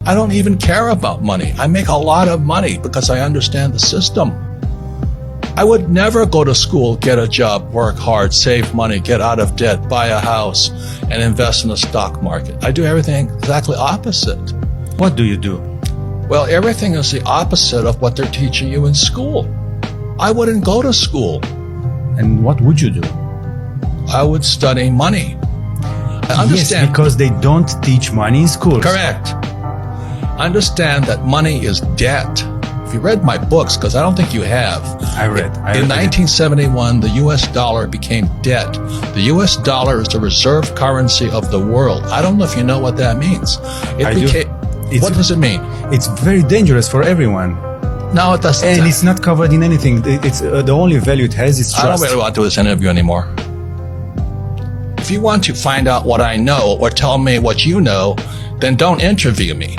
I don't even care about money. I make a lot of money because I understand the system. I would never go to school, get a job, work hard, save money, get out of debt, buy a house, and invest in the stock market. I do everything exactly opposite. What do you do? Well, everything is the opposite of what they're teaching you in school. I wouldn't go to school. And what would you do? I would study money. I understand. Yes, because they don't teach money in schools. Correct. Understand that money is debt. If you read my books, because I don't think you have. I read. In 1971, the U.S. dollar became debt. The U.S. dollar is the reserve currency of the world. I don't know if you know what that means. What does it mean? It's very dangerous for everyone. No, it doesn't. And it's not covered in anything. It's the only value it has is trust. I don't really want to do this interview anymore. If you want to find out what I know or tell me what you know, then don't interview me.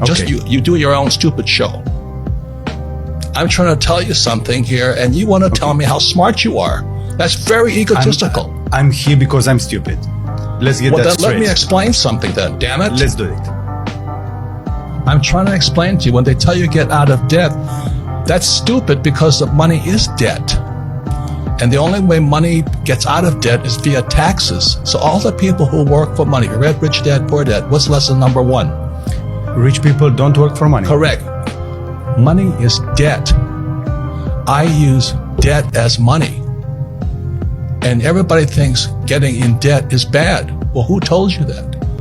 Just Okay. you do your own stupid show. I'm trying to tell you something here, and you want to tell me how smart you are. That's very egotistical. I'm here because I'm stupid. Let's get Well, that then straight. let me explain something then, damn it. Let's do it. I'm trying to explain to you, when they tell you get out of debt, that's stupid because the money is debt. And the only way money gets out of debt is via taxes. So all the people who work for money, you read Rich Dad, Poor Dad, what's lesson number 1? Rich people don't work for money. Correct. Money is debt. I use debt as money. And everybody thinks getting in debt is bad. Well, who told you that?